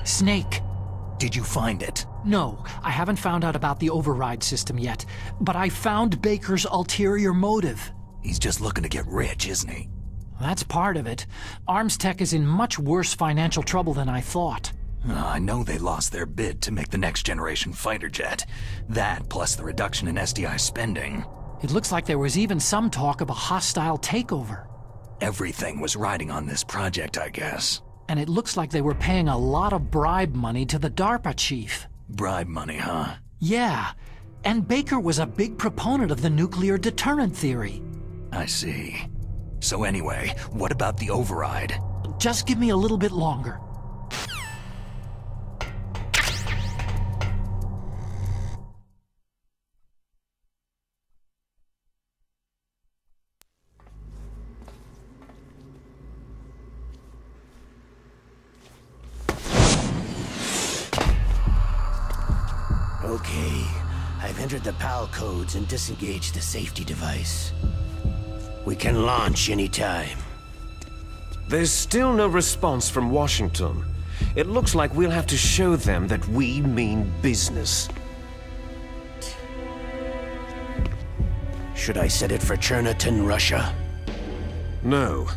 Snake. Did you find it? No, I haven't found out about the override system yet, but I found Baker's ulterior motive. He's just looking to get rich, isn't he? That's part of it. Arms Tech is in much worse financial trouble than I thought. I know they lost their bid to make the next generation fighter jet. That, plus the reduction in SDI spending. It looks like there was even some talk of a hostile takeover. Everything was riding on this project, I guess. And it looks like they were paying a lot of bribe money to the DARPA chief. Bribe money, huh? Yeah, and Baker was a big proponent of the nuclear deterrent theory. I see. So anyway, what about the override? Just give me a little bit longer. Okay, I've entered the PAL codes and disengaged the safety device. We can launch anytime. There's still no response from Washington. It looks like we'll have to show them that we mean business. Should I set it for Cherniton, Russia? No.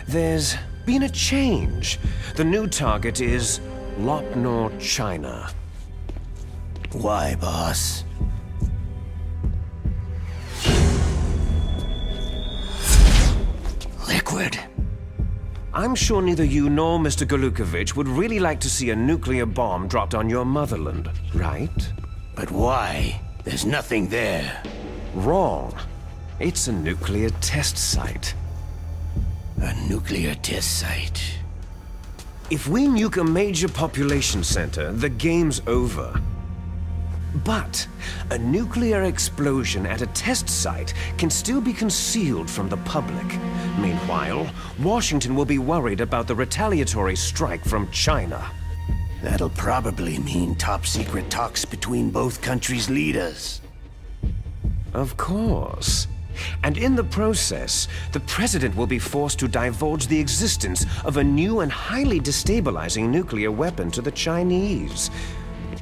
There's been a change. The new target is Lopnor, China. Why, boss? Liquid. I'm sure neither you nor Mr. Golukovich would really like to see a nuclear bomb dropped on your motherland, right? But why? There's nothing there. Wrong. It's a nuclear test site. A nuclear test site. If we nuke a major population center, the game's over. But a nuclear explosion at a test site can still be concealed from the public. Meanwhile, Washington will be worried about the retaliatory strike from China. That'll probably mean top-secret talks between both countries' leaders. Of course. And in the process, the president will be forced to divulge the existence of a new and highly destabilizing nuclear weapon to the Chinese.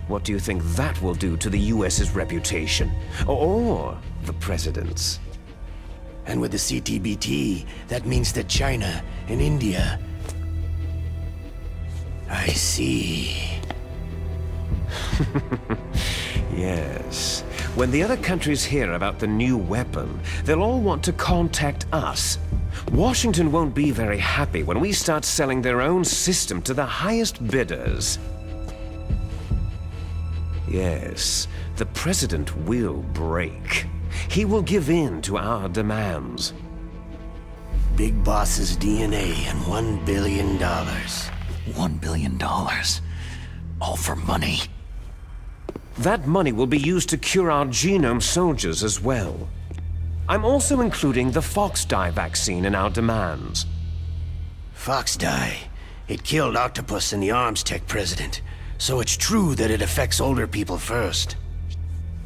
What do you think that will do to the US's reputation? Or the president's? And with the CTBT, that means that China and India... I see. Yes. When the other countries hear about the new weapon, they'll all want to contact us. Washington won't be very happy when we start selling their own system to the highest bidders. Yes, the president will break. He will give in to our demands. Big Boss's DNA and $1 billion. $1 billion? All for money? That money will be used to cure our genome soldiers as well. I'm also including the Foxdie vaccine in our demands. Foxdie? It killed Octopus and the Arms Tech president. So it's true that it affects older people first.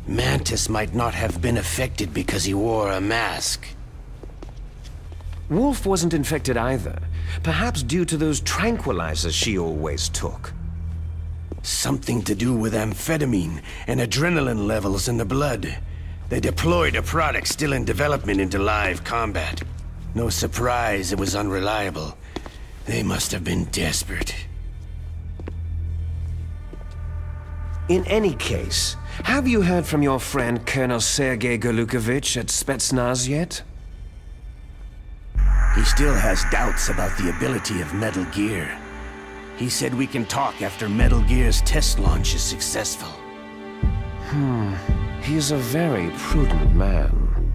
Mantis might not have been affected because he wore a mask. Wolf wasn't infected either. Perhaps due to those tranquilizers she always took. Something to do with amphetamine and adrenaline levels in the blood. They deployed a product still in development into live combat. No surprise it was unreliable. They must have been desperate. In any case, have you heard from your friend Colonel Sergei Golukovich at Spetsnaz yet? He still has doubts about the ability of Metal Gear. He said we can talk after Metal Gear's test launch is successful. He's a very prudent man.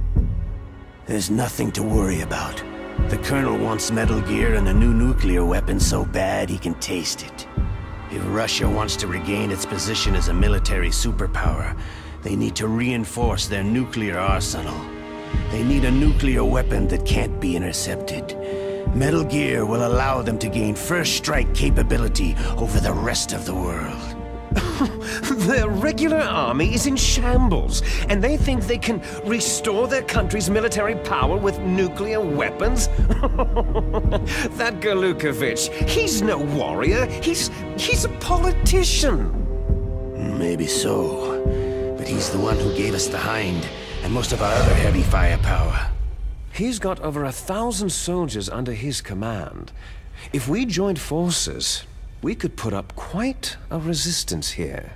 There's nothing to worry about. The Colonel wants Metal Gear and a new nuclear weapon so bad he can taste it. If Russia wants to regain its position as a military superpower, they need to reinforce their nuclear arsenal. They need a nuclear weapon that can't be intercepted. Metal Gear will allow them to gain first strike capability over the rest of the world. Their regular army is in shambles, and they think they can restore their country's military power with nuclear weapons? That Galukovich, he's no warrior. He's a politician. Maybe so, but he's the one who gave us the Hind and most of our other heavy firepower. He's got over 1,000 soldiers under his command. If we joined forces, we could put up quite a resistance here.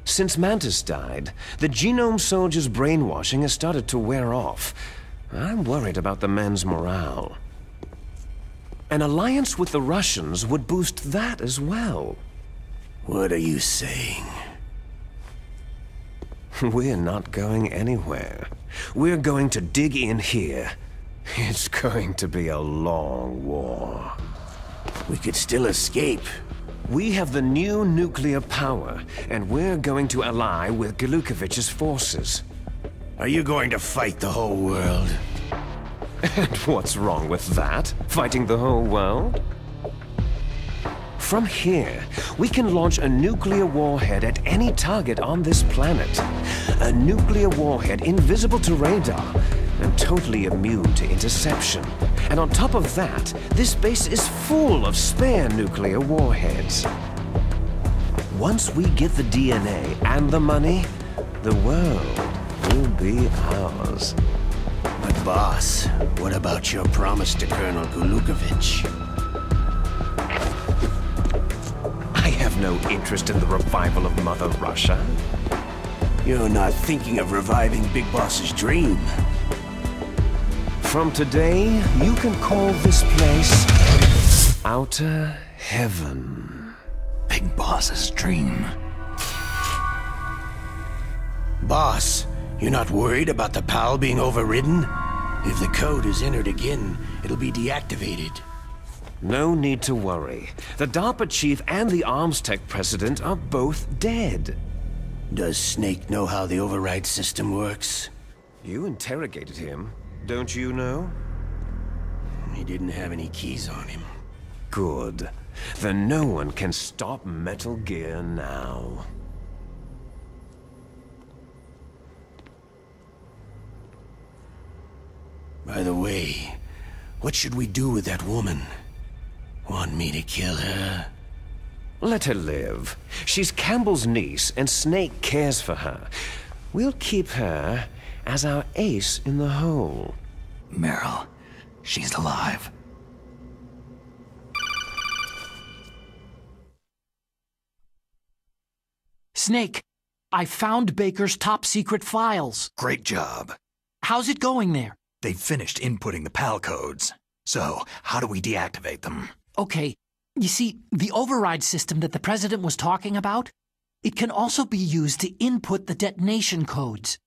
Since Mantis died, the Genome Soldiers' brainwashing has started to wear off. I'm worried about the men's morale. An alliance with the Russians would boost that as well. What are you saying? We're not going anywhere. We're going to dig in here. It's going to be a long war. We could still escape. We have the new nuclear power, and we're going to ally with Galukovich's forces. Are you going to fight the whole world? And what's wrong with that? Fighting the whole world? From here, we can launch a nuclear warhead at any target on this planet. A nuclear warhead invisible to radar and totally immune to interception. And on top of that, this base is full of spare nuclear warheads. Once we get the DNA and the money, the world will be ours. But boss, what about your promise to Colonel Galukovich? I have no interest in the revival of Mother Russia. You're not thinking of reviving Big Boss's dream. From today, you can call this place Outer Heaven. Big Boss's dream. Boss, you're not worried about the PAL being overridden? If the code is entered again, it'll be deactivated. No need to worry. The DARPA chief and the Arms Tech president are both dead. Does Snake know how the override system works? You interrogated him, don't you know? He didn't have any keys on him. Good. Then no one can stop Metal Gear now. By the way, what should we do with that woman? Want me to kill her? Let her live. She's Campbell's niece, and Snake cares for her. We'll keep her as our ace in the hole. Meryl, she's alive. Snake, I found Baker's top-secret files. Great job. How's it going there? They've finished inputting the PAL codes. So, how do we deactivate them? Okay, you see, the override system that the President was talking about, it can also be used to input the detonation codes.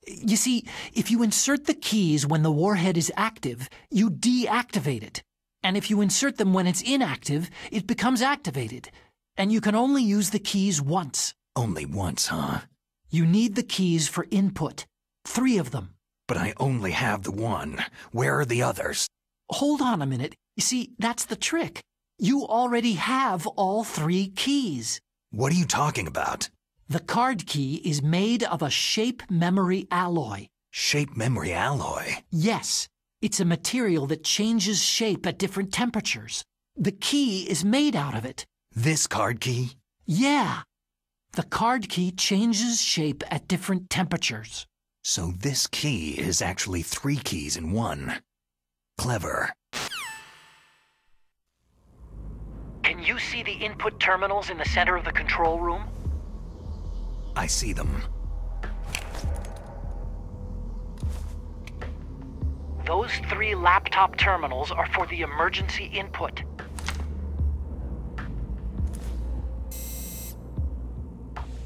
You see, if you insert the keys when the warhead is active, you deactivate it. And if you insert them when it's inactive, it becomes activated. And you can only use the keys once. Only once, huh? You need the keys for input. 3 of them. But I only have the one. Where are the others? Hold on a minute. You see, that's the trick. You already have all 3 keys. What are you talking about? The card key is made of a shape memory alloy. Shape memory alloy? Yes. It's a material that changes shape at different temperatures. The key is made out of it. This card key? Yeah. The card key changes shape at different temperatures. So this key is actually 3 keys in one. Clever. Can you see the input terminals in the center of the control room? I see them. Those 3 laptop terminals are for the emergency input.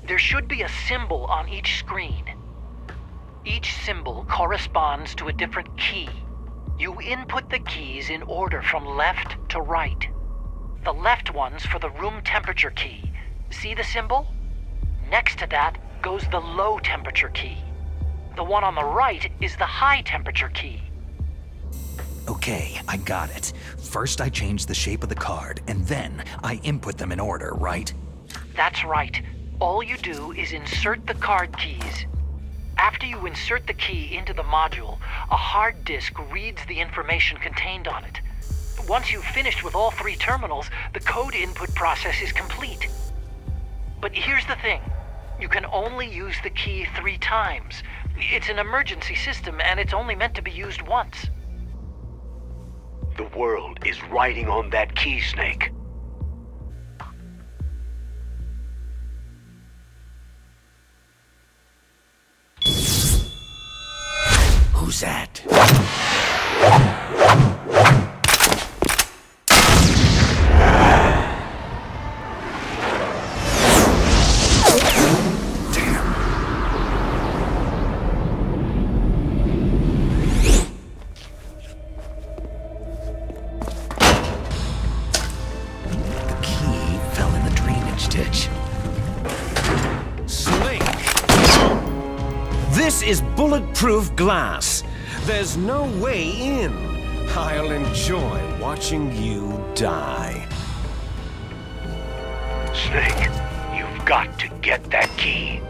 There should be a symbol on each screen. Each symbol corresponds to a different key. You input the keys in order from left to right. The left one's for the room temperature key. See the symbol? Next to that goes the low temperature key. The one on the right is the high temperature key. Okay, I got it. First I change the shape of the card, and then I input them in order, right? That's right. All you do is insert the card keys. After you insert the key into the module, a hard disk reads the information contained on it. Once you've finished with all 3 terminals, the code input process is complete. But here's the thing. You can only use the key 3 times. It's an emergency system, and it's only meant to be used once. The world is riding on that key, Snake. Who's that? This is bulletproof glass. There's no way in. I'll enjoy watching you die. Snake, you've got to get that key.